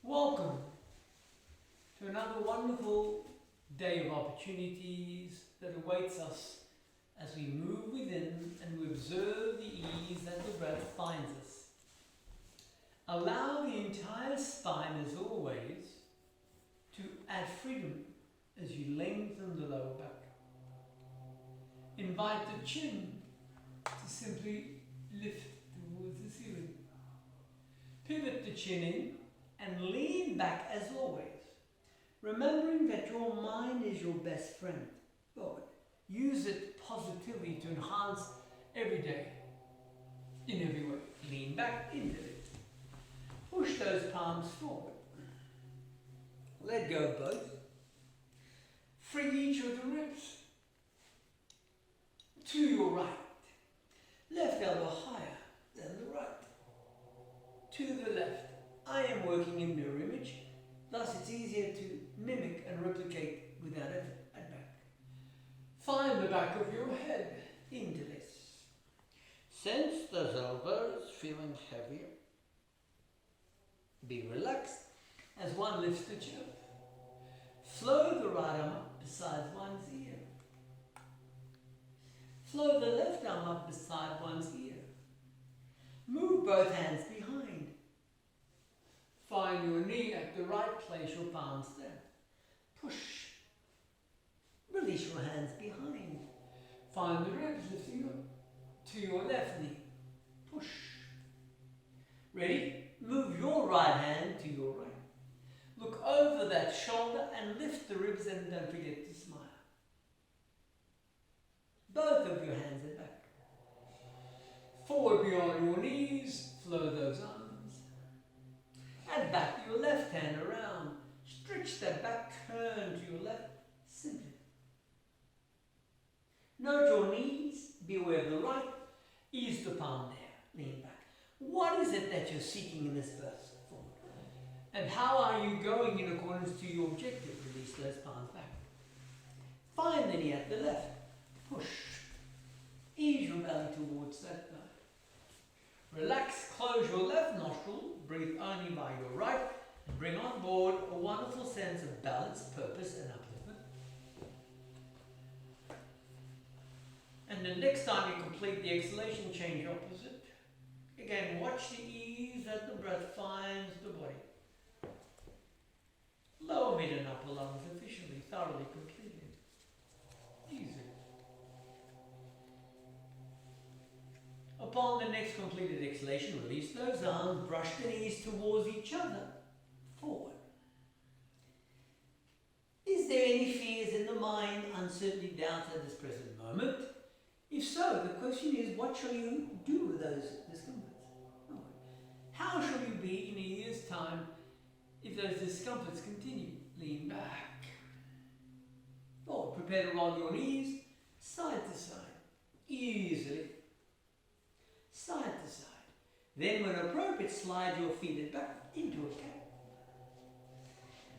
Welcome to another wonderful day of opportunities that awaits us as we move within and we observe the ease that the breath finds us. Allow the entire spine, as always, to add freedom as you lengthen the lower back. Invite the chin to simply lift towards the ceiling. Pivot the chin in and lean back as always, remembering that your mind is your best friend. Lord, use it positively to enhance every day, in every way. Lean back into it. Push those palms forward. Let go of both. Free each of the ribs. To your right. Left elbow higher than the right. To the left. I am working in mirror image, thus it's easier to mimic and replicate without effort. At back. Find the back of your head. Interlace. Sense those elbows feeling heavier. Be relaxed as one lifts the chin. Flow the right arm up beside one's ear. Flow the left arm up beside one's ear. Move both hands behind. Find your knee at the right place, your palms there. Push. Release your hands behind. Find the ribs lifting up to your left knee. Push. Ready? Move your right hand to your right. Look over that shoulder and lift the ribs and don't forget to smile. Both of your hands at back. Forward beyond your knees, flow those arms. And back your left hand around. Stretch that back, turn to your left, simply. Note your knees, be aware of the right, ease the palm there, lean back. What is it that you're seeking in this birth form? And how are you going in accordance to your objective? Release those palms back. Find the knee at the left, push. Ease your belly towards that thigh. Relax, close your left nostril, breathe only by your right, and bring on board a wonderful sense of balance, purpose, and upliftment. And the next time you complete the exhalation, change opposite. Again, watch the ease that the breath finds the body. Lower, mid, and upper lungs efficiently, thoroughly completed. Easy. Upon the next completed exhalation, release those arms, brush the knees towards each other, forward. Is there any fears in the mind, uncertainty, doubts at this present moment? If so, the question is, what shall you do with those discomforts? How shall you be in a year's time if those discomforts continue? Lean back. Or prepare to roll your knees side to side, easily. Side to side. Then when appropriate, slide your feet back into a cat.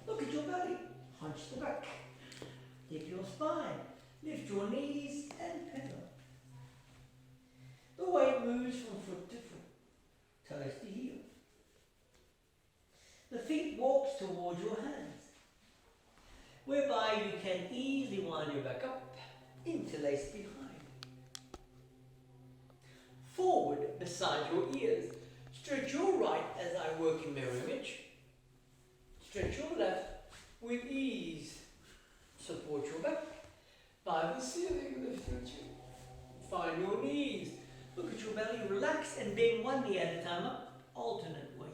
Look at your belly. Hunch the back. Dip your spine. Lift your knees and pedal. The weight moves from foot to foot. Toes to heel. The feet walks towards your hands, whereby you can easily wind your back up, interlace behind. Forward beside your ears. Stretch your right as I work in mirror image. Stretch your left with ease. Support your back. By the ceiling, lift your chin. Find your knees. Look at your belly. Relax and bend one knee at a time up. Alternate weight.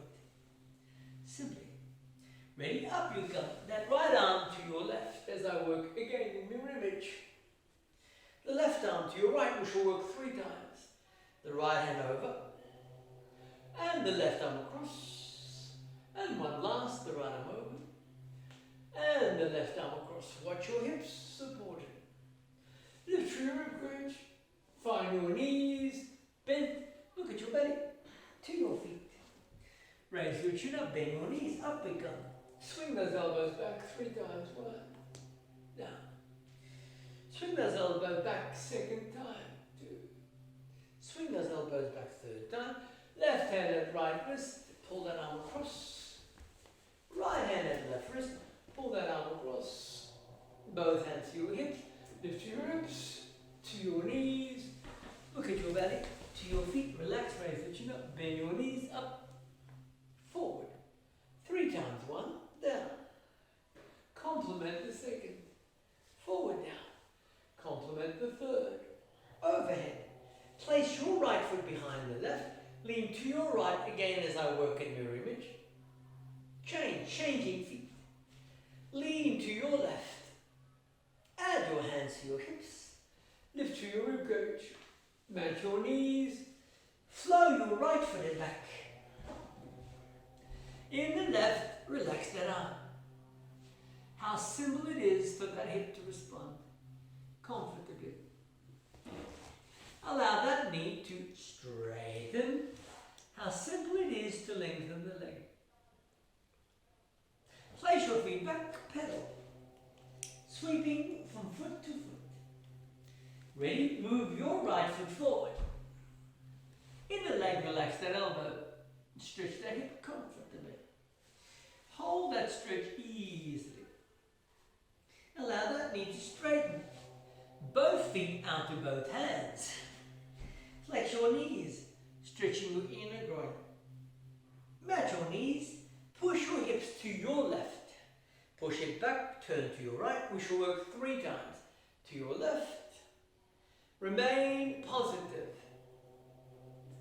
Simply. Ready? Up you go. That right arm to your left as I work again in mirror image. The left arm to your right, which will work 3 times. The right hand over, and the left arm across, and one last, the right arm over, and the left arm across. Watch your hips supported. Lift your rib cage, find your knees, bend, look at your belly, to your feet. Raise your chin up, bend your knees, up we come. Swing those elbows back 3 times, 1, down. Swing those elbows back 2nd time. Swing those elbows back 3rd time. Left hand at right wrist. Pull that arm across. wrist, pull that arm across. Both hands to your hips, lift your hips to your knees, look at your belly, to your feet, relax, raise the chin up, bend your knees up, forward. 3 times, 1, down. Complement the second, forward, down. Complement the third, overhead. Place your right foot behind the left, lean to your right again as I work in mirror image. Changing feet. Lean to your left. Add your hands to your hips. Lift to your rib cage. Match your knees. Flow your right foot in back. In the left, relax that arm. How simple it is for that hip to respond comfortably. Allow that knee to straighten. How simple it is to lengthen the leg. Place your feet back, pedal. Sweeping from foot to foot. Ready? Move your right foot forward. In the leg, relax that elbow. Stretch that hip comfortably. Hold that stretch easily. Allow that knee to straighten. Both feet out to both hands. Flex your knees, stretching your inner groin. Match your knees, push your hips to your left. Push it back, turn to your right. We shall work 3 times. To your left. Remain positive.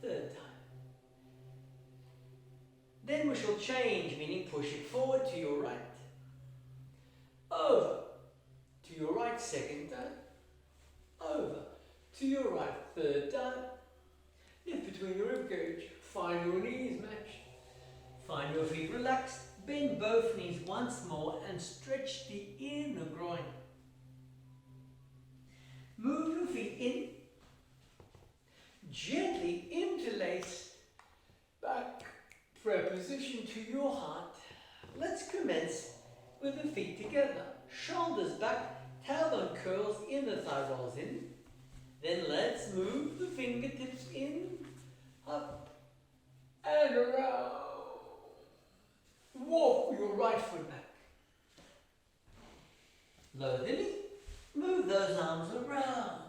3rd time. Then we shall change, meaning push it forward to your right. Over. To your right, 2nd time. Over. To your right, 3rd time. Lift between your rib cage. Find your knees matched. Find your feet relaxed. Bend both knees once more and stretch the inner groin. Move your feet in. Gently interlace back preposition to your heart. Let's commence with the feet together. Shoulders back, tailbone curls, inner thigh rolls in. Then let's move the fingertips in, up, and around. Walk your right foot back. Lower the knee. Move those arms around.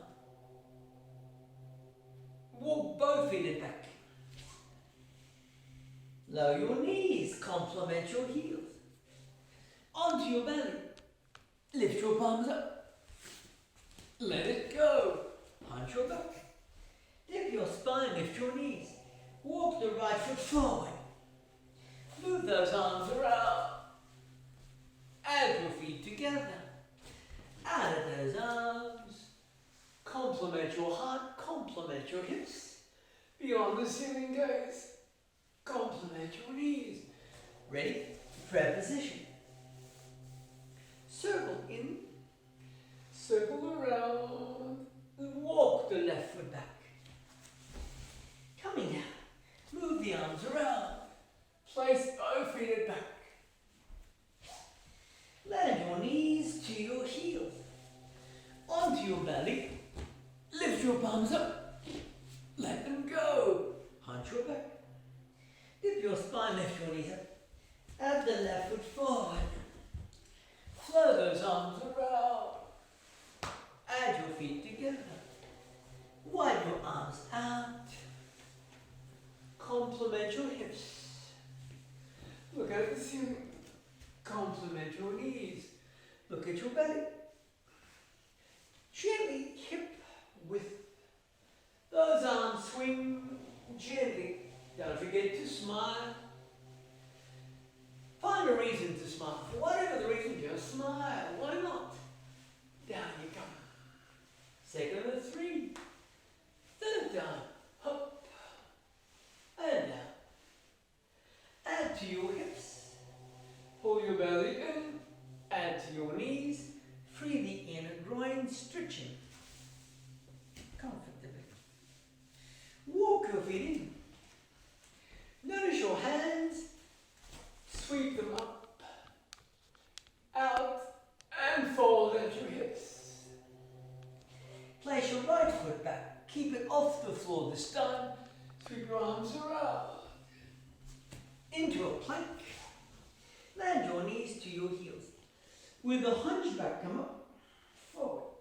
Walk both feet back. Lower your knees. Complement your heels. Onto your belly. Lift your palms up. Let it go. Hunch your back. Dip your spine, lift your knees. Walk the right foot forward. Move those arms around. Add your feet together. Out of those arms. Complement your heart, complement your hips. Beyond the ceiling gaze. Complement your knees. Ready? Preposition. Circle in. Circle around. Walk the left foot back. Coming down. Move the arms around. Place both feet back. Land your knees to your heels. Onto your belly. Lift your palms up. Let them go. Hunch your back. Dip your spine, lift your knees up. Add the left foot forward. Flow those arms around. Add your feet together. Widen your arms out. Complement your hips. Look at the ceiling. Complement your knees. Look at your belly. Gently hip width. Those arms swing gently. Don't forget to smile. Find a reason to smile. For whatever the reason, just smile. Why not? Down you come. 2nd and 3. 3rd time. Up. And down. Add to your hips. Pull your belly in. Add to your knees. Free the inner groin, stretching comfortably. Walk your feet in. Notice your hands. Sweep them up, out, and fold at your hips. Place your right foot back. Keep it off the floor this time. Sweep your arms around. Into a plank. Land your knees to your heels. With the hunchback, come up, forward.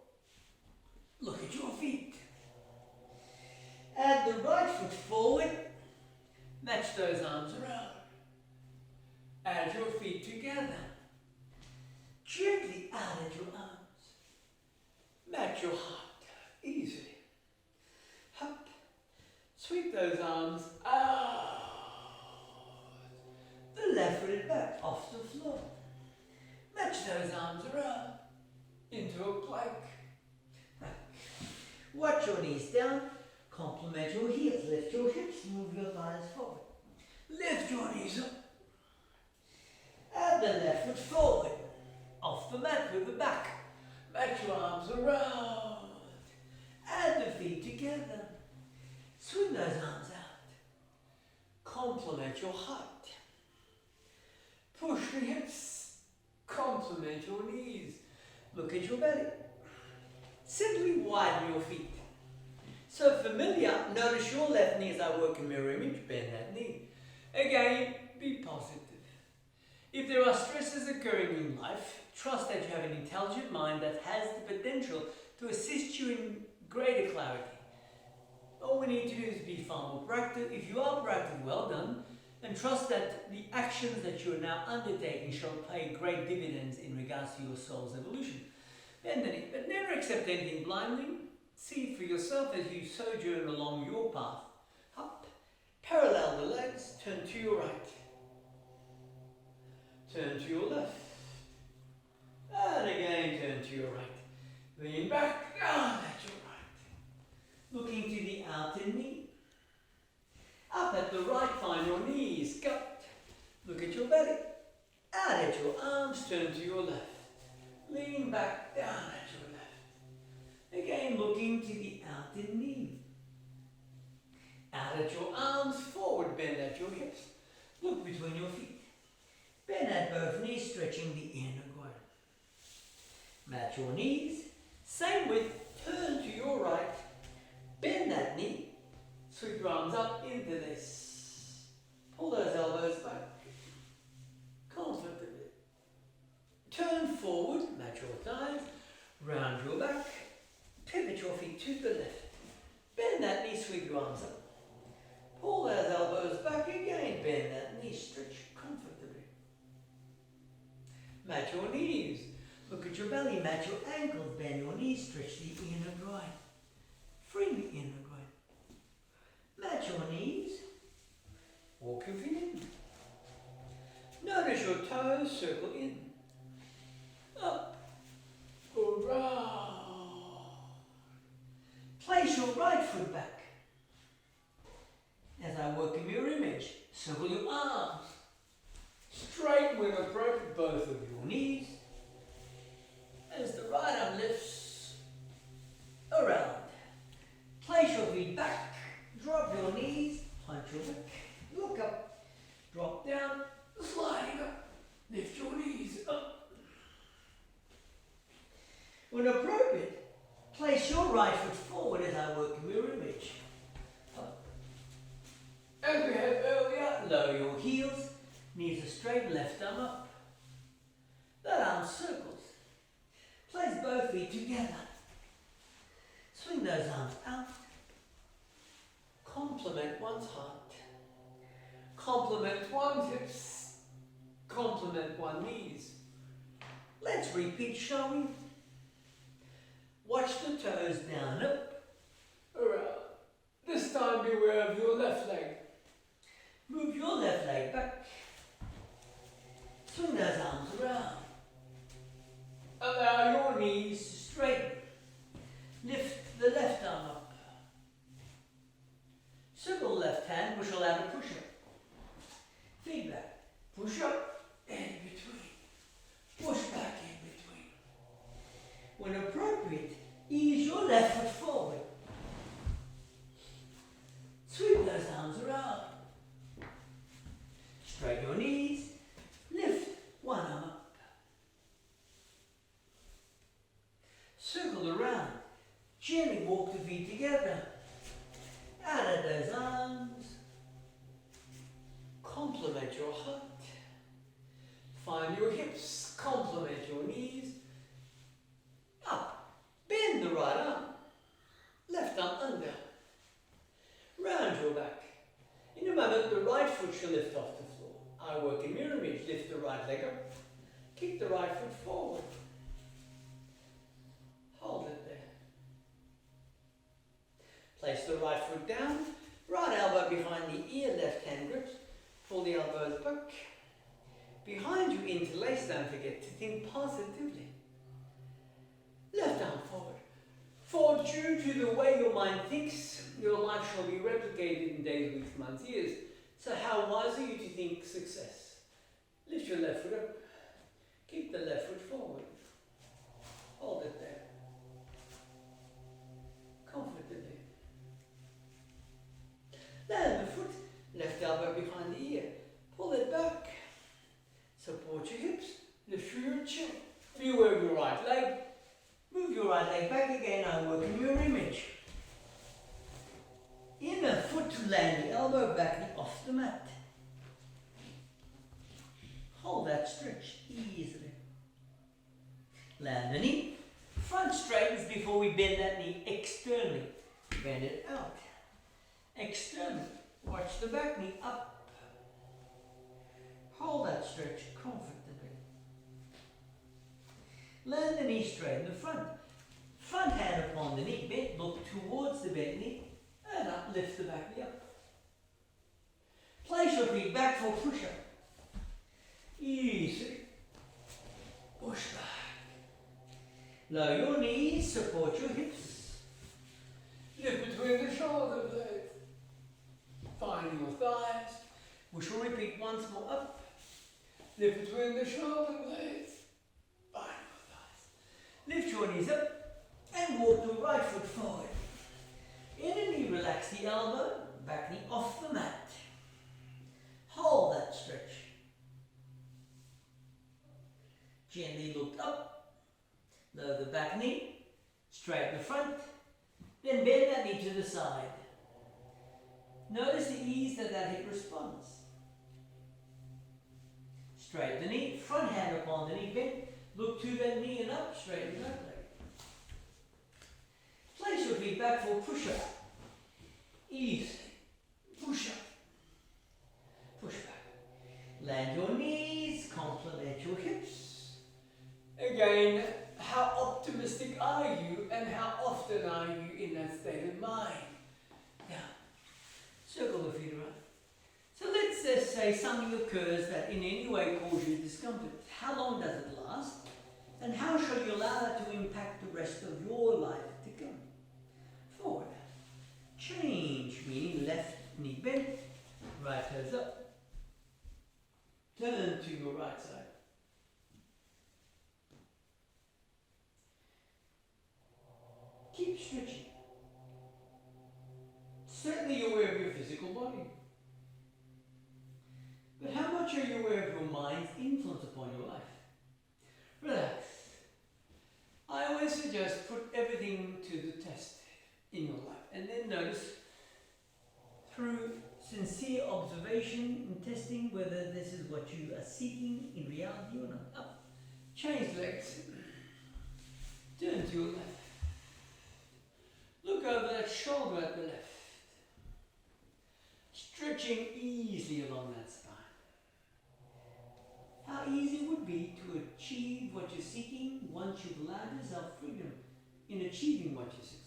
Look at your feet. Add the right foot forward. Match those arms around. Add your feet together. Gently out at your arms. Match your heart easily. Up. Sweep those arms out. The left foot back off the floor. Match those arms around into a plank. Watch your knees down. Complement your heels. Lift your hips. Move your thighs forward. Lift your knees up. Add the left foot forward. Off the mat with the back. Match your arms around. Add the feet together. Swing those arms out. Complement your heart. Push the hips. Complement your knees. Look at your belly. Simply widen your feet. So familiar, notice your left knee as I work in mirror image, bend that knee. Again, be positive. If there are stresses occurring in life, trust that you have an intelligent mind that has the potential to assist you in greater clarity. All we need to do is be far more proactive. If you are proactive, well done. And trust that the actions that you are now undertaking shall pay great dividends in regards to your soul's evolution. Bend the knee, but never accept anything blindly. See it for yourself as you sojourn along your path. Up, parallel the legs, turn to your right. Turn to your left. And again, turn to your right. Lean back, down at your right. Looking to the outer knee. Up at the right, find your knees, gut. Look at your belly. Out at your arms, turn to your left. Lean back, down at your left. Again, looking to the outer knee. Out at your arms, forward, bend at your hips. Look between your feet. Bend at both knees, stretching the inner groin. Match your knees. Same width, turn to your right. Bend that knee. Sweep your arms up into this. Pull those elbows back. Comfortably. Turn forward, match your thighs. Round your back. Pivot your feet to the left. Bend that knee, sweep your arms up. Pull those elbows back again. Bend that knee, stretch comfortably. Match your knees. Look at your belly, match your ankles. Bend your knees, stretch the inner groin. Free the inner groin. Match your knees. Walk your feet in. Notice your toes circle in. Up. Around. Place your right foot back. As I work in your image, circle your arms. Straighten when appropriate both of your knees. As the right arm lifts around. Place your feet back. Drop your knees. Punch your back. Look up. Drop down. Sliding up. Lift your knees up. When appropriate, place your right foot forward as I work in mirror image. Up. As we had earlier, lower your heels. Knees are straight, left arm up. That arm circles. Place both feet together. Swing those arms out. Complement one's heart. Complement one's hips. Complement one's knees. Let's repeat, shall we? Watch the toes down, up, around. This time beware of your left leg. Move your left leg back. Swing those arms around. Allow your knees to straighten. Lift the left arm up. Circle left hand, push out a push up. Feedback. Push up and in between. Push back in between. When appropriate, ease your left foot forward. Sweep those arms around. Straighten your knees. Lift one arm up. Circle around. Gently walk the feet together. Out of those arms. Complement your heart. right foot shall lift off the floor. I work in mirror image. Lift the right leg up. Kick the right foot forward. Hold it there. Place the right foot down. Right elbow behind the ear, left hand grips. Pull the elbows back. Behind you, interlace. Don't forget to think positively. Left arm forward. For due to the way your mind thinks, your life shall be replicated in days, weeks, months, years. So how wise are you to think success? Lift your left foot up. Keep the left foot forward. Hold it there. Comfortably. Land the foot. Left elbow behind the ear. Pull it back. Support your hips. Lift your chin. View over your right leg. Move your right leg back again. I work in your image. Inner foot to land the elbow back off the mat. Hold that stretch easily. Land the knee. Front straightens before we bend that knee externally. Bend it out. Externally. Watch the back knee up. Hold that stretch comfortably. Land the knee straight in the front. Front hand upon the knee. Bend, look towards the bent knee. And up, lift the back knee up. Place your feet back for push-up. Easy. Push back. Lower your knees, support your hips. Lift between the shoulder blades. Find your thighs. We shall repeat once more up. Lift between the shoulder blades. Find your thighs. Lift your knees up and walk the right foot forward. Inner knee, relax the elbow, back knee off the mat. Hold that stretch. Gently look up, lower the back knee, straighten the front, then bend that knee to the side. Notice the ease that hip responds. Straighten the knee, front hand upon the knee, bend, look to that knee and up, straighten that leg. Place your feet back for push-up. Easy. Push-up. Push back. Land your knees, complement your hips. Again, how optimistic are you and how often are you in that state of mind? Now, circle the feet around. So let's just say something occurs that in any way causes you discomfort. How long does it last? And how shall you allow that to impact the rest of your life to come? Forward. Change, meaning left knee bent, right toes up. Turn to your right side. Keep stretching. Certainly you're aware of your physical body. But how much are you aware of your mind's influence upon your life? Relax. I always suggest put everything to the test in your life and then notice through sincere observation and testing whether this is what you are seeking in reality or not. Up. Change legs. Turn to your left. Look over that shoulder at the left. Stretching easily along that spine. How easy it would be to achieve what you're seeking once you've allowed yourself freedom in achieving what you're seeking.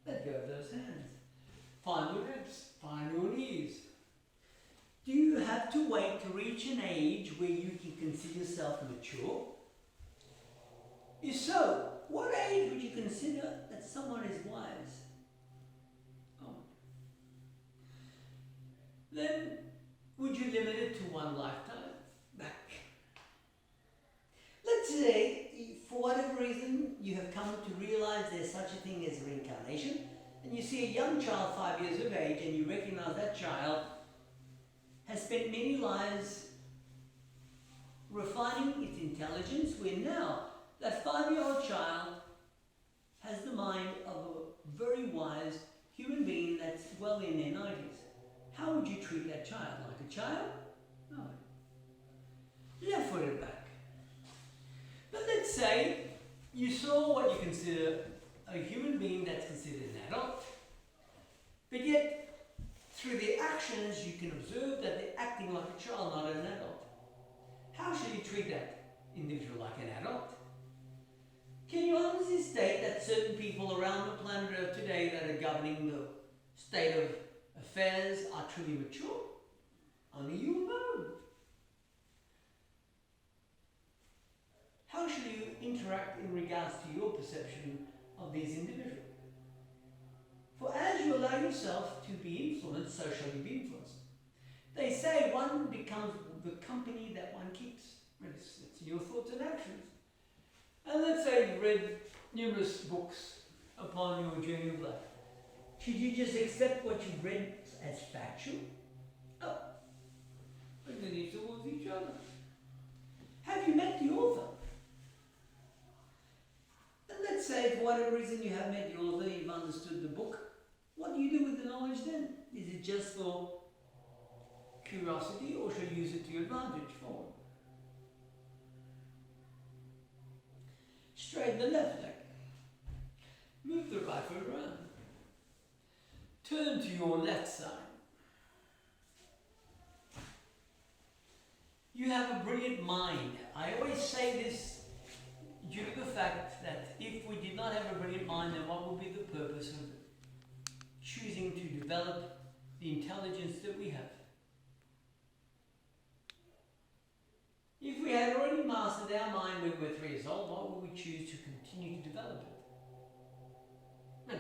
Let go of those hands. Find your ribs. Find your knees. Do you have to wait to reach an age where you can consider yourself mature? If so, what age would you consider that someone is wise? Oh. Then, would you limit it to one lifetime? Back. Let's say, for whatever reason, you have come to realize there's such a thing as reincarnation, and you see a young child 5 years of age, and you recognize that child has spent many lives refining its intelligence, where now that 5-year-old child has the mind of a very wise human being that's well in their 90s. How would you treat that child? Like a child? No. Left-footed back. But let's say you saw what you consider a human being that's considered an adult, but yet through their actions actions, you can observe that they're acting like a child, not an adult. How should you treat that individual like an adult? Can you honestly state that certain people around the planet Earth today that are governing the state of affairs are truly mature? Only you know. How should you interact in regards to your perception of these individuals? For as you allow yourself to be influenced, so shall you be influenced. They say one becomes the company that one keeps. It's your thoughts and actions. And let's say you've read numerous books upon your journey of life. Should you just accept what you've read as factual? Oh, bring the needs towards each other. Have you met the author? And let's say for whatever reason you have met the author, you've understood the book. What do you do with the knowledge then? Is it just for curiosity, or should you use it to your advantage forward? Straighten the left leg. Move the right foot around. Turn to your left side. You have a brilliant mind. I always say this due to the fact that if we did not have a brilliant mind, then what would be the purpose of choosing to develop the intelligence that we have? If we had already mastered our mind when we were 3 years old, why would we choose to continue to develop it? No.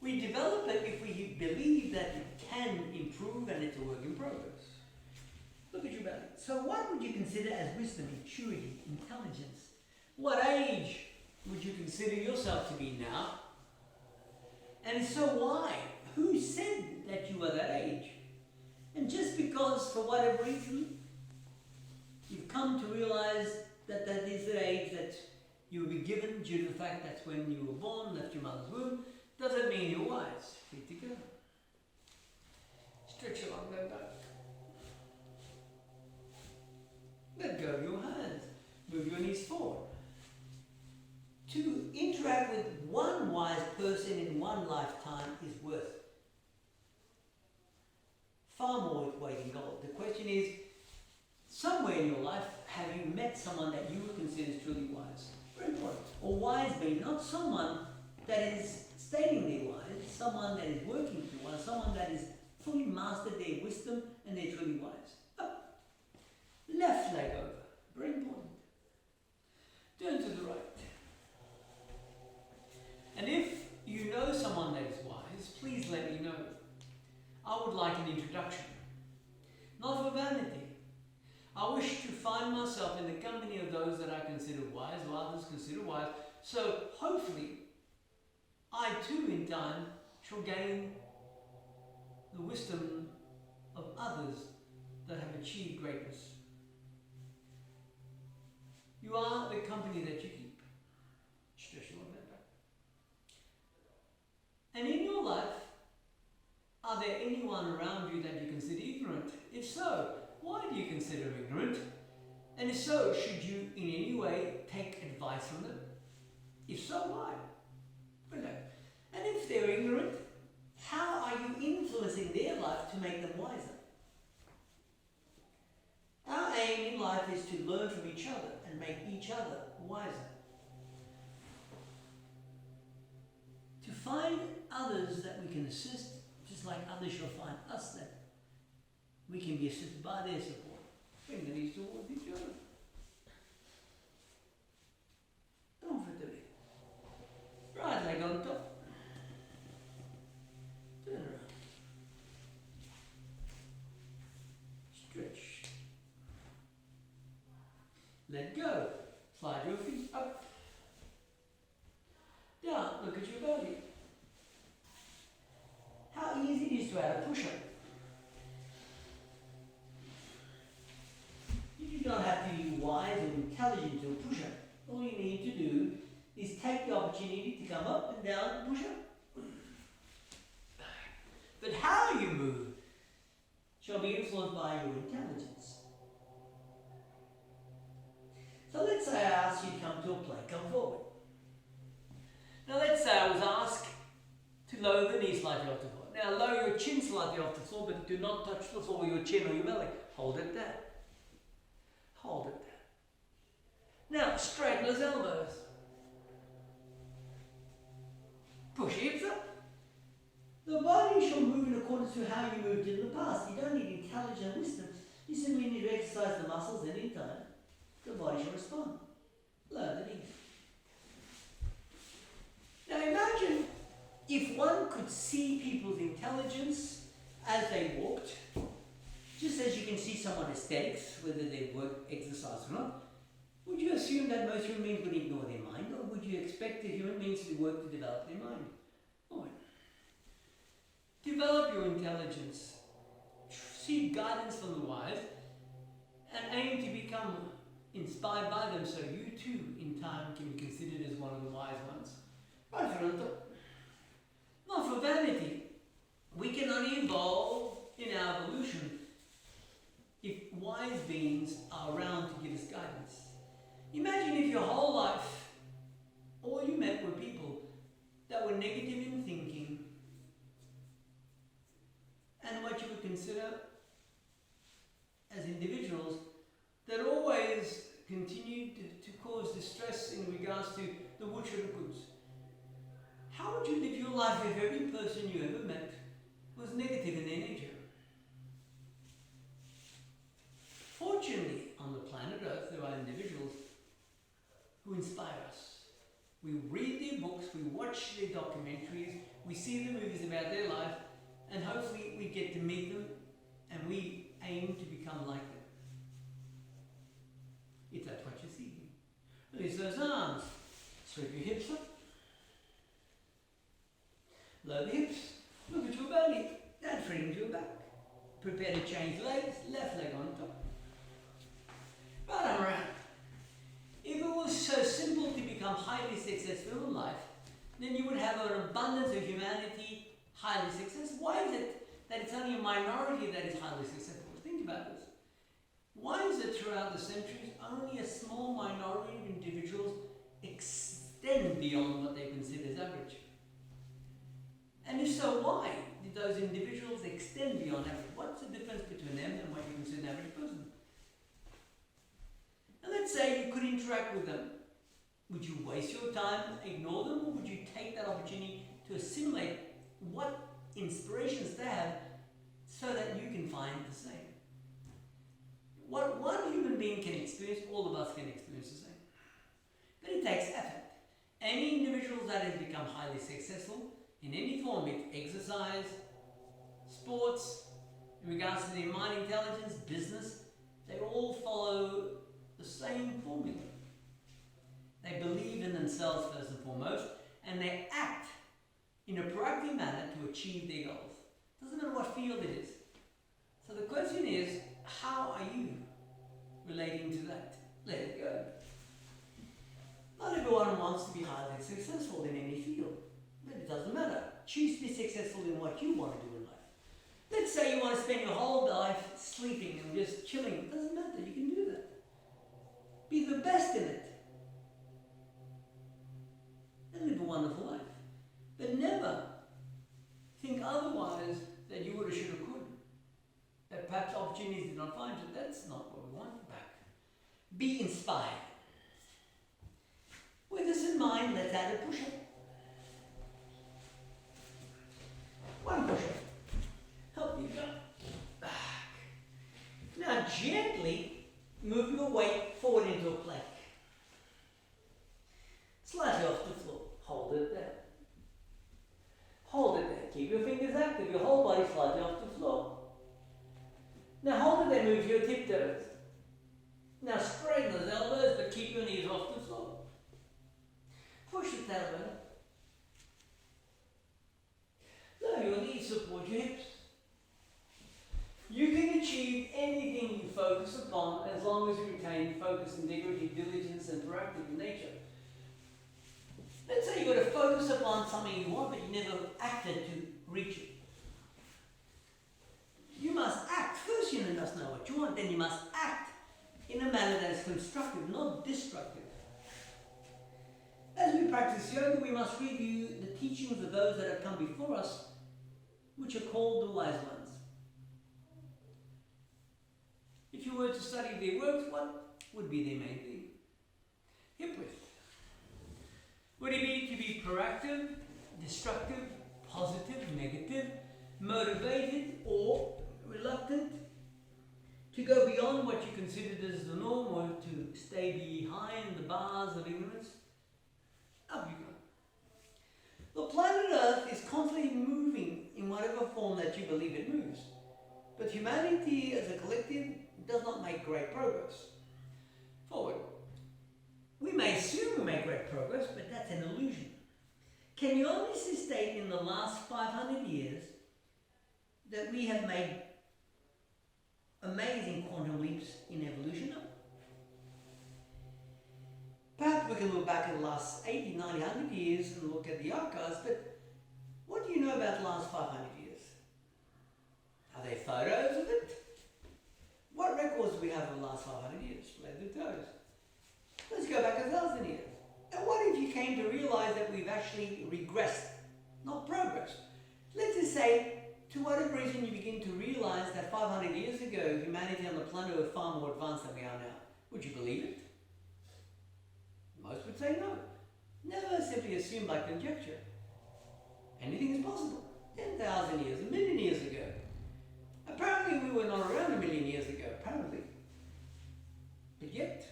We develop it if we believe that it can improve and it's a work in progress. Look at your belly. So what would you consider as wisdom, maturity, intelligence? What age would you consider yourself to be now? And if so, why? Who said that you were that age? And just because, for whatever reason, you've come to realize that that is the age that you will be given due to the fact that's when you were born, left your mother's womb, doesn't mean you're wise. Feet together. Stretch along that back. Let go of your hands. Move your knees forward. To interact with one wise person in one lifetime is worth far more weight in gold. The question is, somewhere in your life, have you met someone that you would consider truly wise? Very important. Or wise being not someone that is stating they're wise, someone that is working to be wise, someone that is fully mastered their wisdom and they're truly wise. Up. Left leg over. Very important. Turn to the right. And if you know someone that is wise, please let me know. I would like an introduction. Not for vanity. I wish to find myself in the company of those that I consider wise or others consider wise. So hopefully, I too in time shall gain the wisdom of others that have achieved greatness. You are the company that you keep. Stretch your leg back. And in your life, are there anyone around you that you consider ignorant? If so, why do you consider ignorant? And if so, should you in any way take advice from them? If so, why? Okay. And if they're ignorant, how are you influencing their life to make them wiser? Our aim in life is to learn from each other and make each other wiser. To find others that we can assist, just like others shall find us that we can be assisted by their support. Bring the knees towards each other. Comfortably. Right leg on top. Turn around. Stretch. Let go. Slide your feet up. Down. Look at your belly. How easy it is to add a push-up. You do not have to be wise or intelligent to push up. All you need to do is take the opportunity to come up and down and push up. But how you move shall be influenced by your intelligence. So let's say I ask you to come to a plank, come forward. Now let's say I was asked to lower the knees slightly off the floor. Now lower your chin slightly off the floor, but do not touch the floor with your chin or your belly. Hold it there. Hold it there. Now straighten those elbows. Push your hips up. The body shall move in accordance to how you moved in the past. You don't need intelligence and wisdom. You simply need to exercise the muscles any time. The body shall respond. Lower the knees. Now imagine if one could see people's intelligence as they walked, just as you can see someone's aesthetics, whether they work, exercise or not, would you assume that most human beings would ignore their mind, or would you expect the human beings to work to develop their mind? Oh, develop your intelligence, seek guidance from the wise, and aim to become inspired by them so you too, in time, can be considered as one of the wise ones. Right for another. Not for vanity. We can only evolve in our evolution if wise beings are around to give us guidance. Imagine if your whole life, all you met were people that were negative in thinking and what you would consider as individuals that always continued to cause distress in regards to the which of the goods. How would you live your life if every person you ever met was negative in their nature? Fortunately, on the planet Earth, there are individuals who inspire us. We read their books, we watch their documentaries, we see the movies about their life, and hopefully we get to meet them and we aim to become like them. If that's what you're seeking. Release those arms. Sweep your hips up. Lower the hips. Look at your belly. Add freedom to your back. Prepare to change legs. Left leg on top. Right arm around. If it was so simple to become highly successful in life, then you would have an abundance of humanity highly successful. Why is it that it's only a minority that is highly successful? Think about this. Why is it throughout the centuries only a small minority of individuals extend beyond what they consider as average? And if so, why did those individuals extend beyond average? What's the difference between them and what you consider an average person? And let's say you could interact with them. Would you waste your time, ignore them, or would you take that opportunity to assimilate what inspirations they have so that you can find the same? What one human being can experience, all of us can experience the same. But it takes effort. Any individual that has become highly successful in any form, be it exercise, sports, in regards to their mind intelligence, business, they all follow the same formula. They believe in themselves first and foremost, and they act in a proactive manner to achieve their goals. Doesn't matter what field it is. So the question is, how are you relating to that? Let it go. Not everyone wants to be highly successful in any field, but it doesn't matter. Choose to be successful in what you want to do in life. Let's say you want to spend your whole life sleeping and just chilling. It doesn't matter, you can do that. Be the best in it. And live a wonderful life. But never think otherwise that you would have, should have, could. That perhaps opportunities did not find you. That's not what we want back. Be inspired. With this in mind, let's add a push-up. One push-up. Help you go back. Now gently move your weight forward into a plank. Slightly off the floor. Hold it there. Hold it there. Keep your fingers active. Your whole body slightly off the floor. Now hold it there. Move your tiptoes. Now straighten those elbows, but keep your knees off the floor. Push the tailbone. Lower your knees, support your hips. You can achieve anything you focus upon as long as you retain focus, integrity, diligence, and proactive nature. Let's say you've got to focus upon something you want, but you never acted to reach it. You must act. First you must know what you want, then you must act in a manner that is constructive, not destructive. As we to practice yoga, we must review the teachings of those that have come before us, which are called the wise ones. If you were to study their works, what would be their main theme? Hip width. Would it be to be proactive, destructive, positive, negative, motivated, or reluctant? To go beyond what you considered as the norm, or to stay behind the bars of ignorance? Up you go. The planet Earth is constantly moving in whatever form that you believe it moves. But humanity as a collective does not make great progress. Forward. We may assume we make great progress, but that's an illusion. Can you honestly state in the last 500 years that we have made amazing quantum leaps in evolution? No. Perhaps we can look back at the last 80, 90, 100 years and look at the archives, but what do you know about the last 500 years? Are there photos of it? What records do we have of the last 500 years? Let the toes. Let's go back 1,000 years. And what if you came to realize that we've actually regressed, not progressed? Let's just say, to whatever reason you begin to realize that 500 years ago, humanity on the planet was far more advanced than we are now. Would you believe it? Most would say no. Never simply assume by conjecture. Anything is possible. 10,000 years, a million years ago. Apparently we were not around a million years ago, apparently. But yet,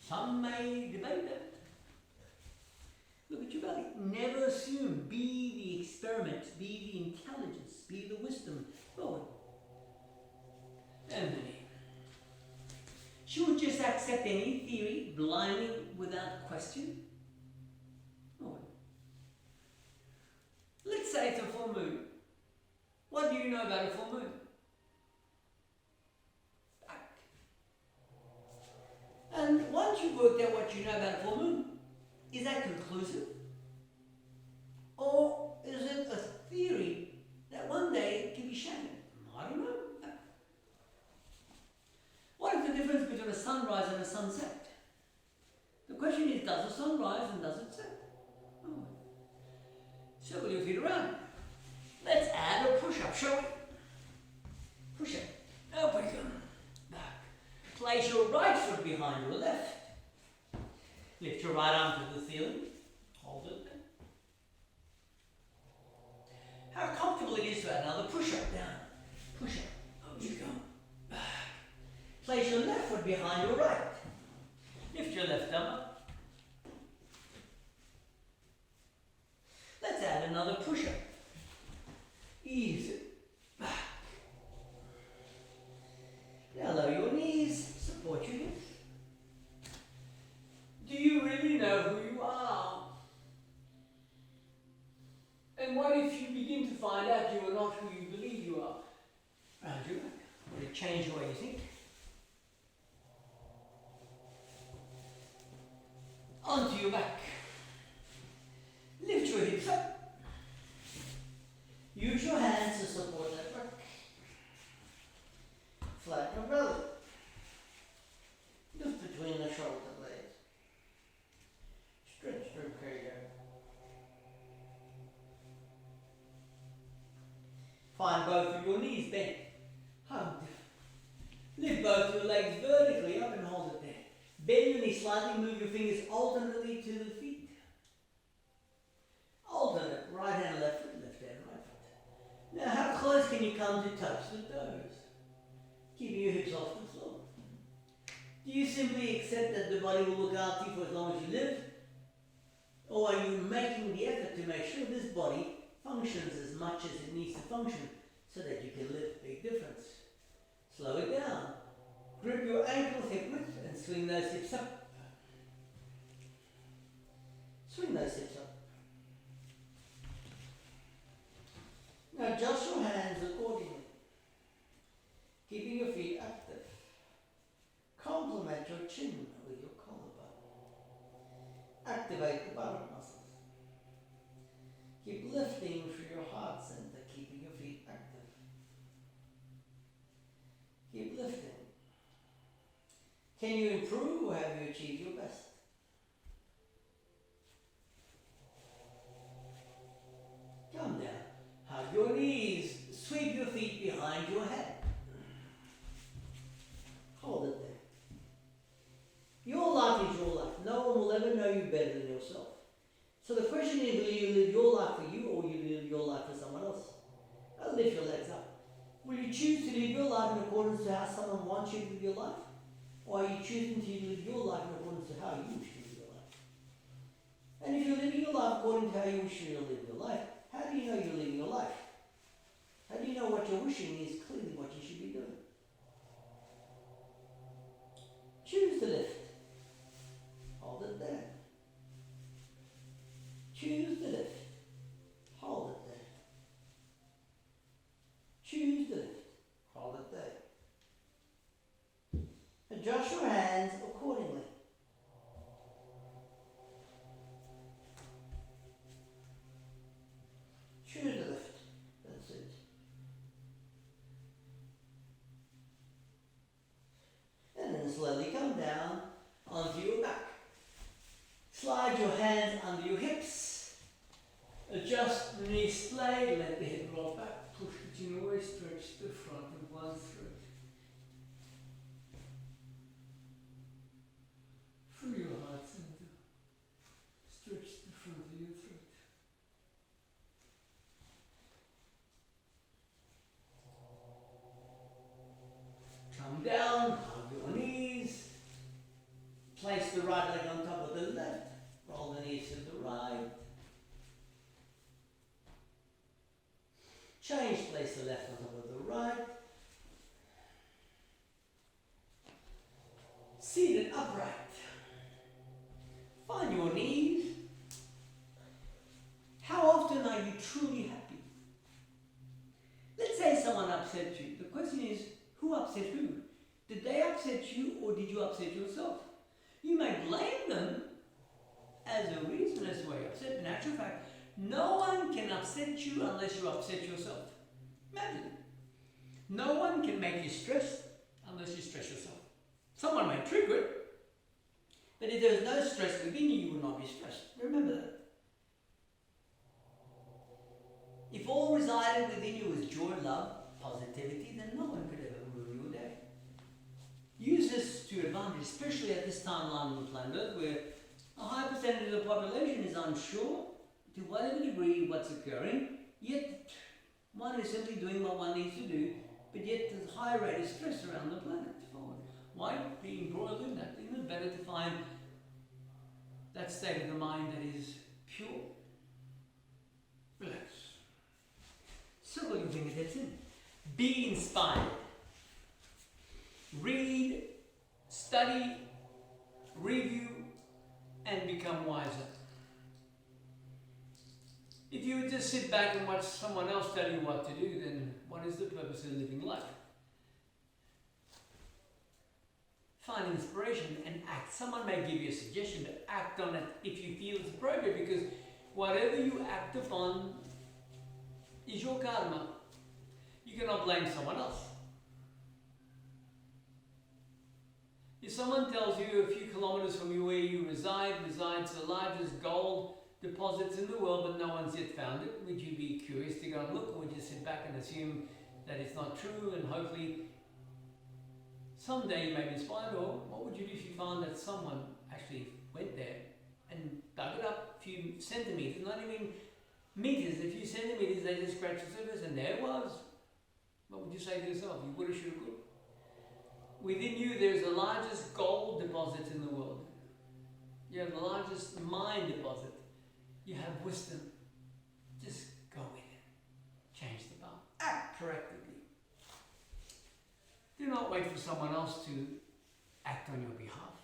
some may debate that. Look at your belly. Never assume. Be the experiment. Be the intelligence. Be the wisdom. Forward. Anthony. Should we just accept any theory blindly without question? Forward. Let's say it's a full moon. What do you know about a full moon? Fact. And once you've worked out what you know about a full moon, is that conclusive? Or is it a theory that one day it can be shattered? I don't know. What is the difference between a sunrise and a sunset? The question is, does the sun rise and does it set? Oh. So will you feet around? Let's add a push-up, shall we? Push-up. Up we go. Back. Place your right foot behind your left. Lift your right arm to the ceiling. Hold it. How comfortable it is to add another push-up down. Push-up. Up you go. Back. Place your left foot behind your right. Lift your left arm up. Let's add another push-up. Ease it. Back. Now lower your knees. Support your hips. Do you really know who you are? And what if you begin to find out you are not who you believe you are? Round your back. Will it change the way you think? Onto your back. Lift your hips up. Use your hands to support that back. Flatten your belly. Lift between the shoulder blades. Stretch through cardio. Find both of your knees bent. Hugged. Lift both your legs vertically up and hold it there. Bend your knees slightly, move your fingers alternately to the feet. Alternate, right hand, left foot, left hand, right foot. Now how close can you come to touch the toes? Keeping your hips off the floor. Do you simply accept that the body will look after you for as long as you live? Or are you making the effort to make sure this body functions as much as it needs to function so that you can live? Big difference. Slow it down. Grip your ankles hip width and swing those hips up. Swing those hips up. Now adjust your hands accordingly. Keeping your feet active. Complement your chin with your collarbone. Activate the bottom muscles. Keep lifting through your heart center, keeping your feet active. Keep lifting. Can you improve or have you achieved your best? feet behind your head. Hold it there. Your life is your life. No one will ever know you better than yourself. So the question is, will you live your life for you, or will you live your life for someone else? Now lift your legs up. Will you choose to live your life in accordance to how someone wants you to live your life? Or are you choosing to live your life in accordance to how you wish to live your life? And if you're living your life according to how you wish to live your life, how do you know you're living your life? How do you know what you're wishing is clearly what you should be doing? Choose the lift. Hold it there. Choose the lift. Hold it there. Choose the lift. Hold it there. Adjust your hands accordingly. Choose the lift. That's it. And then slowly come down onto your back. Slide your hands under your hips. Adjust the knee slightly, let the head roll back. Push the chin away, stretch the front of one's throat. Through your heart center. Stretch the front of your throat. Come down, hug your knees. Place the right leg on top of the left. Roll the knees to the right. Change, place the left on top of the right. Seated upright. Find your knees. How often are you truly happy? Let's say someone upset you. The question is, who upset who? Did they upset you, or did you upset yourself? You may blame them as a reason as to why you're upset. In actual fact, no one can upset you unless you upset yourself. Imagine. No one can make you stressed unless you stress yourself. Someone may trigger it, but if there is no stress within you, you will not be stressed. Remember that. If all resided within you was joy, love, positivity, then no one could ever ruin your day. Use this to your advantage, especially at this timeline on the planet Earth, where a high percentage of the population is unsure to whatever degree what's occurring, yet one is simply doing what one needs to do, but yet there's a high rate of stress around the planet. Why? Being embroiled in that. Isn't it better to find that state of the mind that is pure? Relax. Circle your fingertips in. Be inspired. Read, study, review, and become wiser. If you would just sit back and watch someone else tell you what to do, then what is the purpose of living life? Find inspiration and act. Someone may give you a suggestion, but act on it if you feel it's appropriate, because whatever you act upon is your karma. You cannot blame someone else. If someone tells you a few kilometers from where you resides the largest gold deposits in the world, but no one's yet found it, would you be curious to go and look, or would you sit back and assume that it's not true, and hopefully someday you may be inspired? Or what would you do if you found that someone actually went there and dug it up a few centimeters, not even meters, a few centimeters, they just scratched the surface and there it was? What would you say to yourself? You woulda, shoulda, coulda. Within you there's the largest gold deposit in the world. You have the largest mind deposit. You have wisdom. Just go with it. Change the path. Act correctly. Do not wait for someone else to act on your behalf.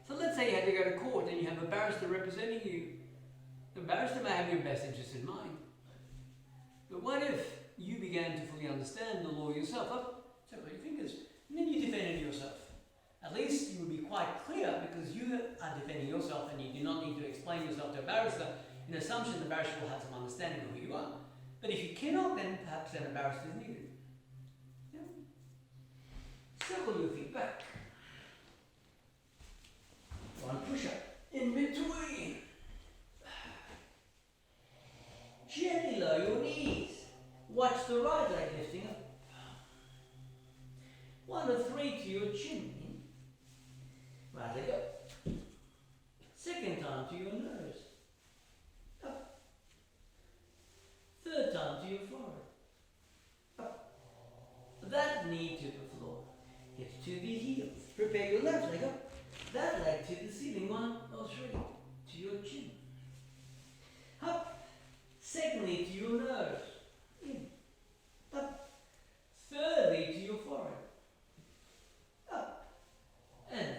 So let's say you had to go to court and you have a barrister representing you. The barrister may have your best interest in mind. But what if you began to fully understand the law yourself? Circle your fingers, and then you defended yourself. At least you would be quite clear, because you are defending yourself and you do not need to explain yourself to a barrister in the assumption the barrister will have some understanding of who you are. But if you cannot, then perhaps then a barrister is needed. Yeah. Circle your feet back. One push-up in between. Gently lower your knees. the right leg lifting up. 1 to 3 to your chin. In. Right leg up. Second time to your nose. Up. Third time to your forehead. Up. That knee to the floor. Hips to the heels. Prepare your left leg up. That leg to the ceiling. 1 or 3 to your chin. Up. Secondly to your nose. In. Up. Thirdly to your forehead. Up. And down.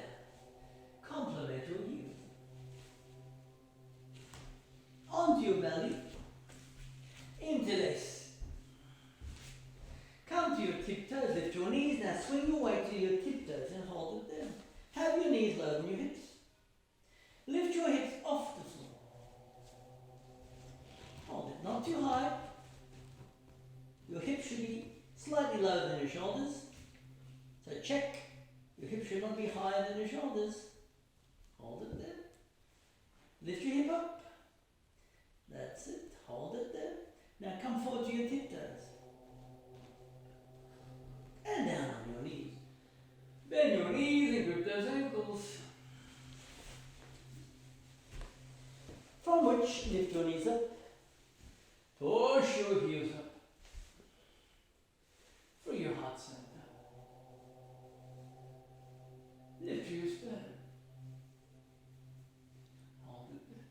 Complement your heels. Onto your belly. Interlace. Come to your tiptoes. Lift your knees. Now swing your weight to your tiptoes and hold it down. Have your knees low on your hips. Lift your hips off the floor. Hold it, not too high. Your hips should be slightly lower than your shoulders. So check. Your hips should not be higher than your shoulders. Hold it there. Lift your hip up. That's it. Hold it there. Now come forward to your tiptoes. And down on your knees. Bend your knees and grip those ankles. From which, lift your knees up. Push your heels up. Through your heart center. Lift your sternum. Hold it there.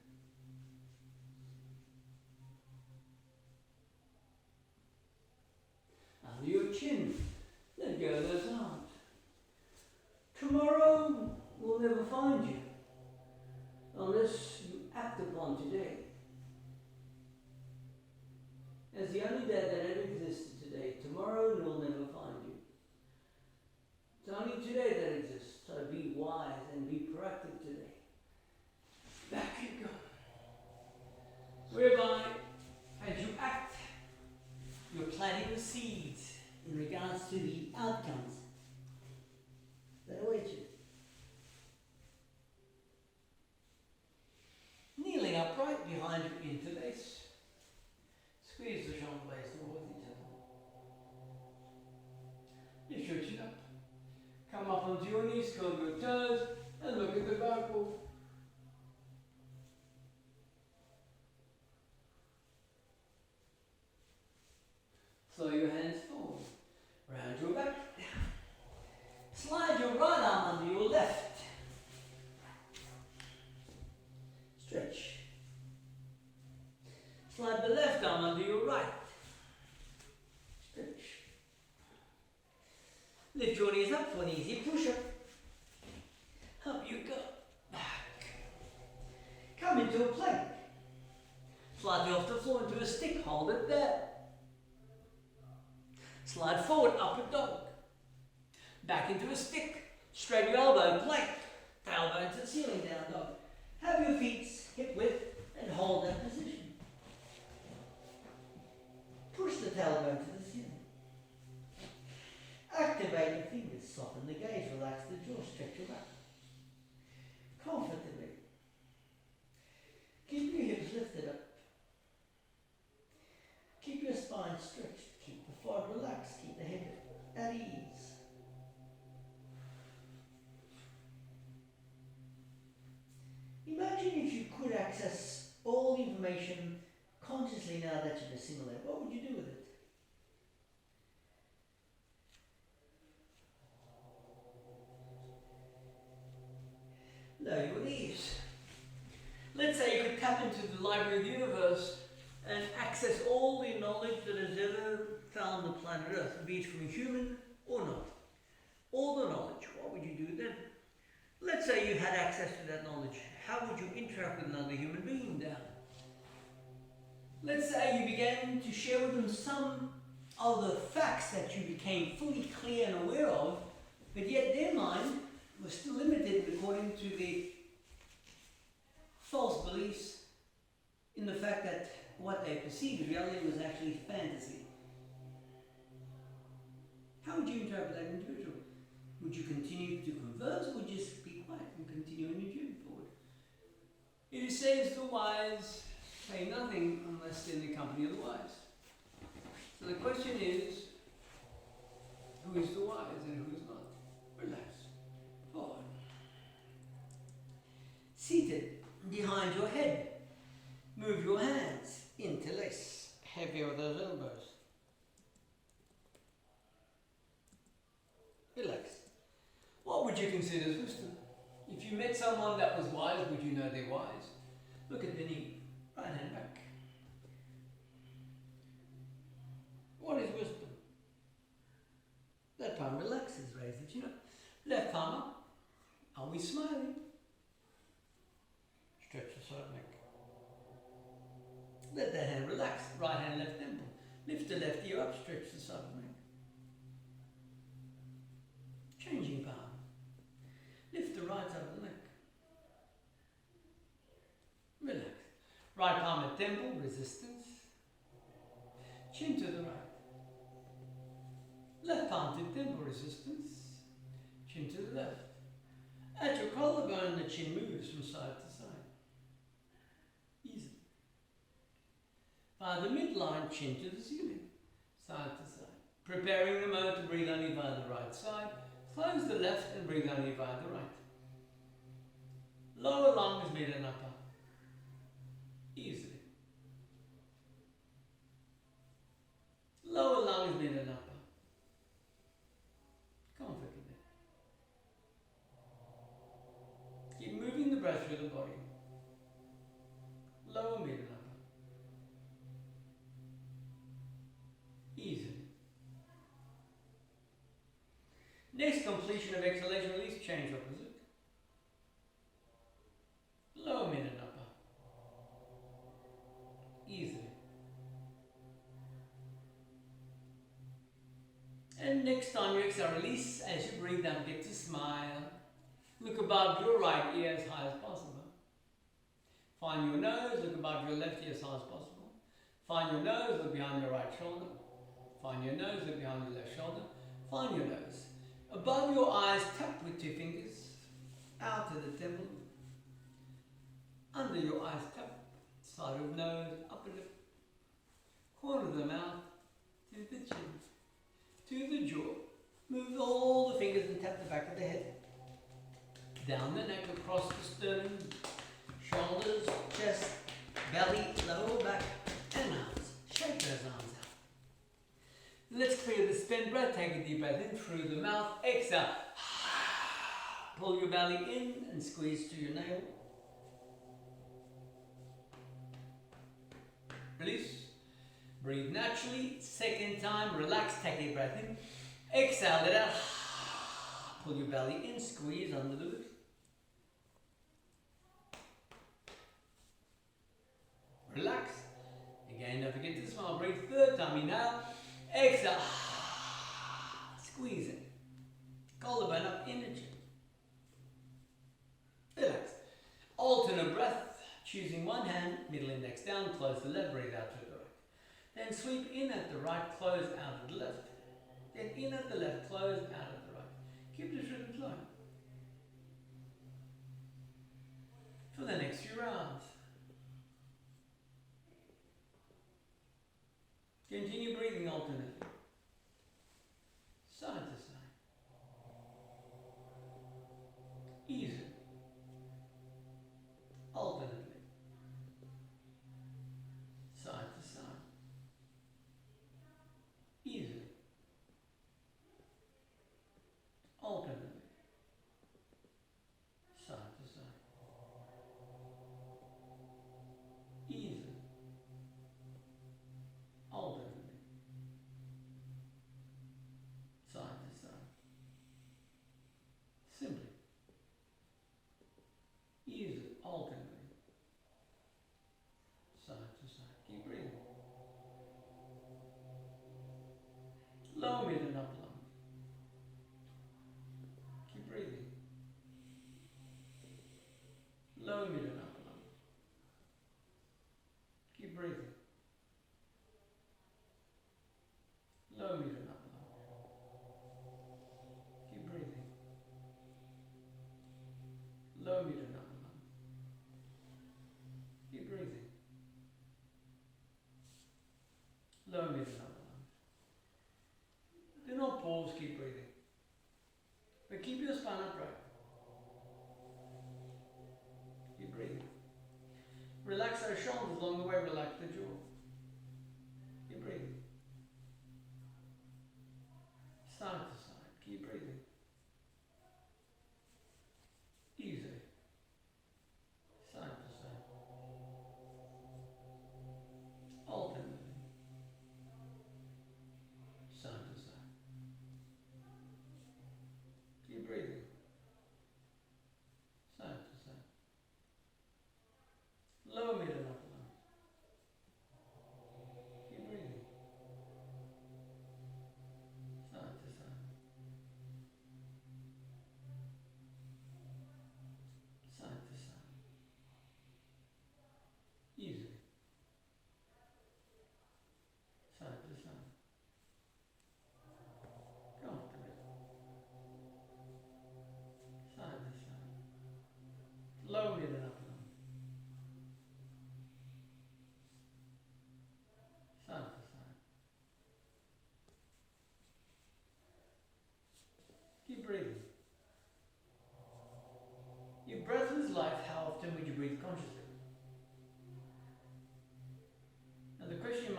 Under your chin. Let go of those arms. Tomorrow will never find you unless you act upon today. As the only day that ever existed today, tomorrow will never find you. It's only today that exists, so be wise and be proactive today. Back you go. Whereby, as you act, you're planting the seeds in regards to the outcomes that await you. Kneeling upright behind your interlace. Squeeze the shoulder blades towards each other. Lift your chin up. Come up onto your knees, curl your toes, and look at the Bible. Throw your hands forward. Round your back. Slide your right arm under your left. Stretch. Slide the left arm under your right. Stretch. Lift your knees up for an easy push-up. Up you go. Back. Come into a plank. Slide you off the floor into a stick. Hold it there. Slide forward, upward dog. Back into a stick. Straighten your elbow, plank. Tailbone to the ceiling, down dog. Have your feet hip width and hold that position. Push the tailbone to the ceiling. Activate your fingers, soften the gaze, relax the jaw, stretch your back. Comfortably. Keep your hips lifted up. Keep your spine stretched. Keep the forehead relaxed. Keep the head at ease. Imagine if you could access all the information consciously now that you've assimilated. What would you do with it? Lower your knees. Let's say you could tap into the library of the universe and access all the knowledge that has ever found the planet Earth, be it from a human or not. All the knowledge, what would you do then? Let's say you had access to that knowledge. How would you interact with another human being down? Let's say you began to share with them some of the facts that you became fully clear and aware of, but yet their mind was still limited according to the false beliefs in the fact that what they perceived reality was actually fantasy. How would you interact with that individual? Would you continue to converse, or would you just be quiet and continue on your journey forward? It is said the wise say nothing unless they're in the company of the wise. So the question is, who is the wise and who is not? Relax. Forward. Seated behind your head. Move your hands, interlace. Heavy over those elbows. Relax. What would you consider as wisdom? If you met someone that was wise, would you know they're wise? Look at the knee. Right hand back. What is wisdom? That palm relaxes, raise the chin up. Left palm up. Are we smiling? Stretch the side neck. Let that hand relax. Right hand, left temple. Lift the left ear up. Stretch the side of the neck. Changing palm. Lift the right side of the neck. Relax. Right palm at temple, resistance. Chin to the right. Left palm to temple, resistance. Chin to the left. At your collarbone, the chin moves from side to side. Easy. By the midline, chin to the ceiling. Side to side. Preparing the moment to breathe only by the right side. Close the left and breathe only by the right. Lower lungs, mid and upper. Easily. Lower lungs, mid and upper. Comfortably. Keep moving the breath through the body. Lower, mid and upper. Easily. Next completion of exhalation, release, change opposite. Lower, mid and upper. Easily. And next time you exhale, release as you breathe down, get to smile. Look above your right ear as high as possible. Find your nose, look above your left ear as high as possible. Find your nose, look behind your right shoulder. Find your nose, look behind your left shoulder. Find your nose. Above your eyes, tap with 2 fingers. Out to the temple. Under your eyes, tap. Side of nose, upper lip. Corner of the mouth, to the chin. To the jaw. Move all the fingers and tap the back of the head. Down the neck, across the sternum. Shoulders, chest, belly, lower back, and arms. Shake those arms out. Let's clear the spent breath. Take a deep breath in through the mouth. Exhale. Pull your belly in and squeeze to your navel. Release. Breathe naturally. Second time, relax. Take a breath in. Exhale it out. Pull your belly in, squeeze under the lips. Relax. Again, don't forget to smile. Breathe. Third time, inhale. Exhale. Squeeze it. Collarbone up, inner chin. Relax. Alternate breath. Choosing one hand, middle index down, close the left, breathe out to the right. Then sweep in at the right, close out at the left. Then in at the left, close out at the right. Keep this rhythm flowing. For the next few rounds. Continue breathing alternately. Side to side. Easy. Alternately. Side to side. Easily. Alternately. Side to side. Easily. Alternately. Side to side. Simply. Easily. Alternately. Side to side. Keep breathing. Lower, mid and upper lung. Keep breathing. Lower, mid and upper lung. Keep breathing. Lower, mid and upper lung. Keep breathing. Lower, mid and upper lung. Keep breathing. Lower, mid and upper lung.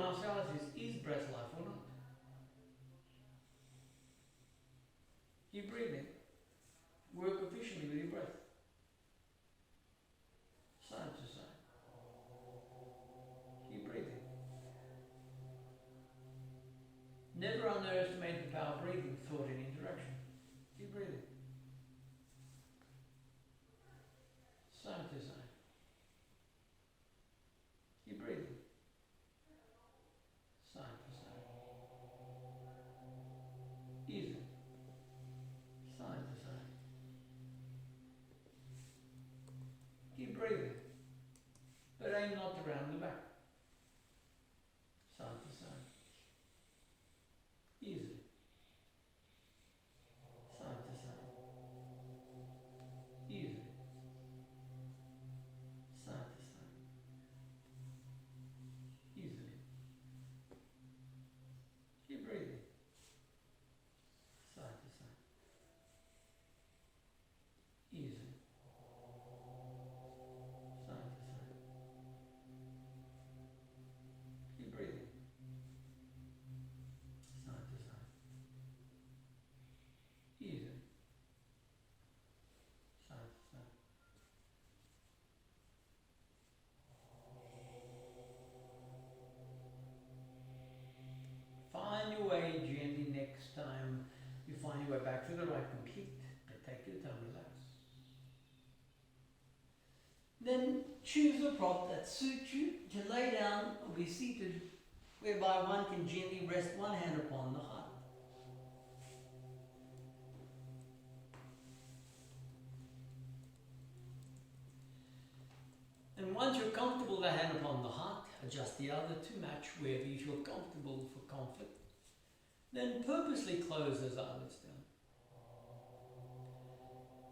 ourselves is breath life or not? Keep breathing. Work efficiently with your breath. Side to side. Keep breathing. Never underestimate the power of breathing, thought and interaction. Keep breathing. Side to side. Keep breathing. Side to side. Easy. Side to side. Keep breathing. But aim not around the back. Side to side. Easy. Side to side. Easy. Side to side. Easily. Keep breathing. Side to side. Easy. Side to side. Keep breathing. Side to side. Easy. Side to side. Find your way gently next time you find your way back to the right complete. But take your time, relax. Then choose a prop that suits you to lay down or be seated, whereby one can gently rest one hand upon the heart. And once you're comfortable with the hand upon the heart, adjust the other to match wherever you feel comfortable for comfort. Then purposely close those eyelids down.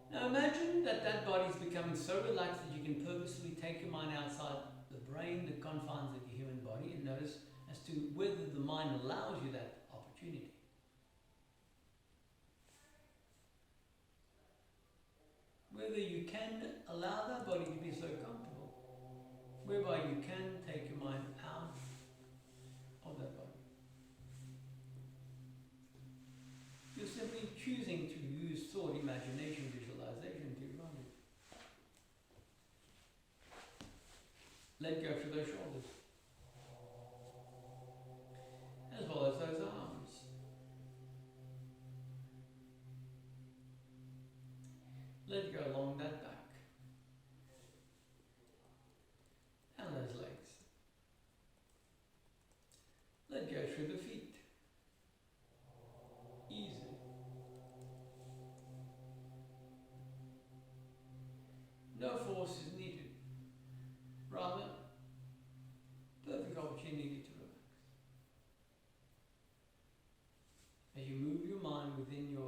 Now imagine that body is becoming so relaxed that you can purposely take your mind outside the brain, the confines of your human body, and notice as to whether the mind allows you that opportunity. Whether you can allow that body to be so comfortable, whereby you can take your mind out of that body. You're simply choosing to use thought, imagination, visualization to your advantage. Let go through those shoulders, as well as those arms. Let go along that back and those legs. Let go through the feet. Easy. No force is needed. Rather, perfect opportunity to relax. As you move your mind within your